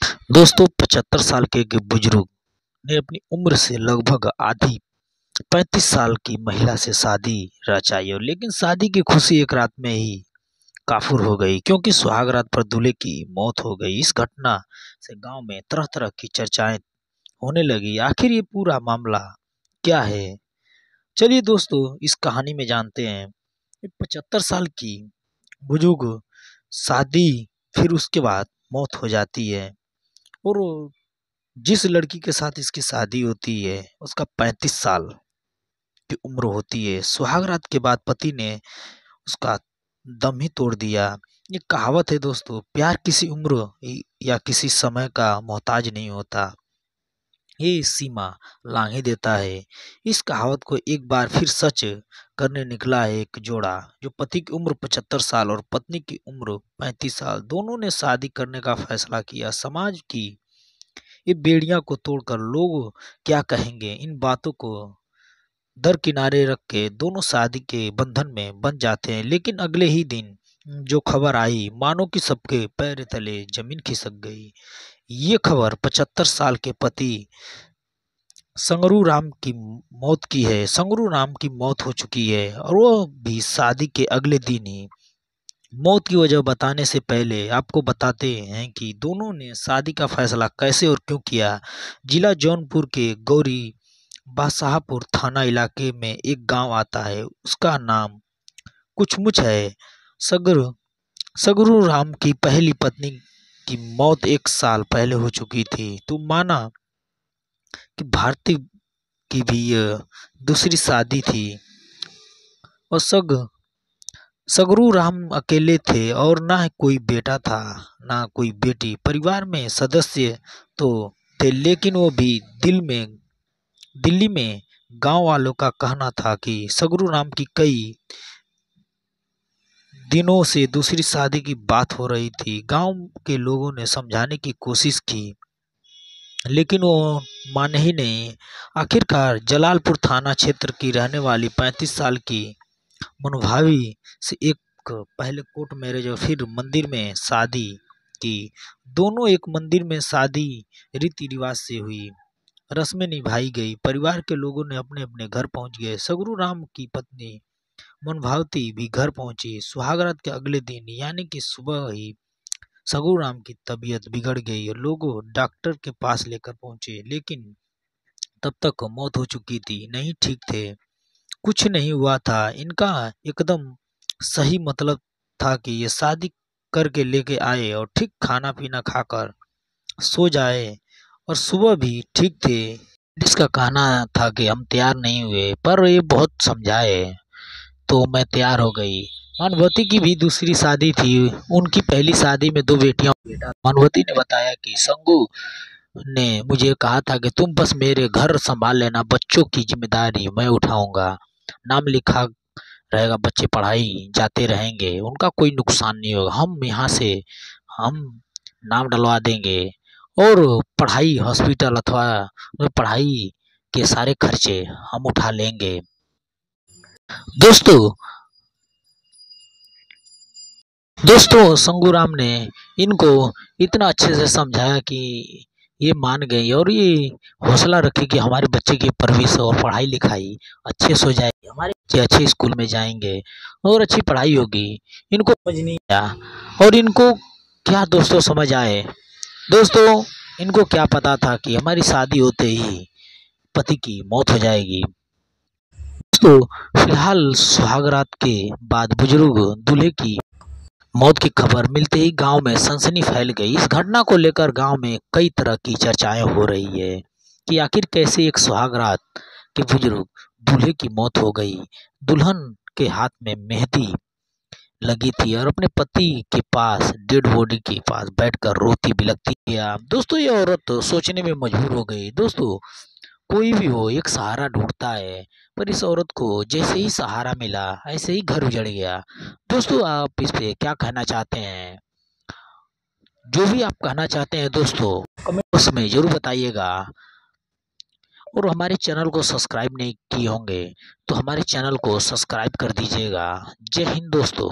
दोस्तों 75 साल के एक बुजुर्ग ने अपनी उम्र से लगभग आधी 35 साल की महिला से शादी रचाई और लेकिन शादी की खुशी एक रात में ही काफूर हो गई क्योंकि सुहाग रात पर दूल्हे की मौत हो गई। इस घटना से गांव में तरह तरह की चर्चाएं होने लगी। आखिर ये पूरा मामला क्या है, चलिए दोस्तों इस कहानी में जानते हैं। 75 साल की बुजुर्ग शादी, फिर उसके बाद मौत हो जाती है और जिस लड़की के साथ इसकी शादी होती है उसका 35 साल की उम्र होती है। सुहाग रात के बाद पति ने उसका दम ही तोड़ दिया। ये कहावत है दोस्तों, प्यार किसी उम्र या किसी समय का मोहताज नहीं होता, ये सीमा लांघे देता है। इस कहावत को एक बार फिर सच करने निकला है एक जोड़ा, जो पति की उम्र 75 साल और पत्नी की उम्र 35 साल, दोनों ने शादी करने का फैसला किया। समाज की ये बेड़ियां को तोड़कर लोग क्या कहेंगे, इन बातों को दरकिनारे रख के दोनों शादी के बंधन में बन जाते हैं। लेकिन अगले ही दिन जो खबर आई, मानो कि सबके पैर तले जमीन खिसक गई। ये खबर 75 साल के पति संगरू राम की मौत की है। संगरू राम की मौत हो चुकी है और वो भी शादी के अगले दिन ही। मौत की वजह बताने से पहले आपको बताते हैं कि दोनों ने शादी का फैसला कैसे और क्यों किया। जिला जौनपुर के गौरी बादशाहपुर थाना इलाके में एक गांव आता है, उसका नाम कुछमुच है। सगर सगरू राम की पहली पत्नी की मौत 1 साल पहले हो चुकी थी। तो माना कि भारती की भी यह दूसरी शादी थी और सगरू राम अकेले थे और ना कोई बेटा था ना कोई बेटी। परिवार में सदस्य तो थे लेकिन वो भी दिल्ली में गांव वालों का कहना था कि सगरू राम की कई दिनों से दूसरी शादी की बात हो रही थी। गांव के लोगों ने समझाने की कोशिश की लेकिन वो माने ही नहीं। आखिरकार जलालपुर थाना क्षेत्र की रहने वाली 35 साल की मनोभावी से एक पहले कोर्ट मैरिज और फिर मंदिर में शादी की। दोनों एक मंदिर में शादी रीति रिवाज से हुई, रस्में निभाई गई, परिवार के लोगों ने अपने अपने घर पहुंच गए। सगरू राम की पत्नी मनभावती भी घर पहुंची। सुहागरात के अगले दिन यानी कि सुबह ही सगरू राम की तबीयत बिगड़ गई और लोग डॉक्टर के पास लेकर पहुंचे लेकिन तब तक मौत हो चुकी थी। नहीं ठीक थे, कुछ नहीं हुआ था, इनका एकदम सही मतलब था कि ये शादी करके लेके आए और ठीक खाना पीना खाकर सो जाए और सुबह भी ठीक थे। जिसका कहना था कि हम तैयार नहीं हुए पर ये बहुत समझाए तो मैं तैयार हो गई। मानवती की भी दूसरी शादी थी, उनकी पहली शादी में 2 बेटियां और बेटा। मानवती ने बताया कि संगू ने मुझे कहा था कि तुम बस मेरे घर संभाल लेना, बच्चों की जिम्मेदारी मैं उठाऊंगा, नाम लिखा रहेगा, बच्चे पढ़ाई जाते रहेंगे, उनका कोई नुकसान नहीं होगा, हम नाम डलवा देंगे और पढ़ाई हॉस्पिटल अथवा पढ़ाई के सारे खर्चे हम उठा लेंगे। दोस्तों दोस्तों संगूराम ने इनको इतना अच्छे से समझाया कि ये मान गई और ये हौसला रखी कि हमारे बच्चे की परवरिश और पढ़ाई लिखाई अच्छे से हो जाएगी, हमारे बच्चे अच्छे स्कूल में जाएंगे और अच्छी पढ़ाई होगी। इनको समझ नहीं आया और इनको क्या दोस्तों समझ आए। दोस्तों इनको क्या पता था कि हमारी शादी होते ही पति की मौत हो जाएगी। दोस्तों फिलहाल सुहागरात के बाद बुजुर्ग दूल्हे की मौत की खबर मिलते ही गांव में सनसनी फैल गई। इस घटना को लेकर गांव में कई तरह की चर्चाएं हो रही है कि आखिर कैसे एक सुहागरात के बुजुर्ग दूल्हे की मौत हो गई। दुल्हन के हाथ में मेहंदी लगी थी और अपने पति के पास डेड बॉडी के पास बैठकर रोती बिलखती है। दोस्तों ये औरत सोचने में मजबूर हो गई। दोस्तों कोई भी हो एक सहारा ढूंढता है, पर इस औरत को जैसे ही सहारा मिला ऐसे ही घर उजड़ गया। दोस्तों आप इस पे क्या कहना चाहते हैं? जो भी आप कहना चाहते हैं दोस्तों कमेंट बॉक्स में जरूर बताइएगा और हमारे चैनल को सब्सक्राइब नहीं किए होंगे तो हमारे चैनल को सब्सक्राइब कर दीजिएगा। जय हिंद दोस्तों।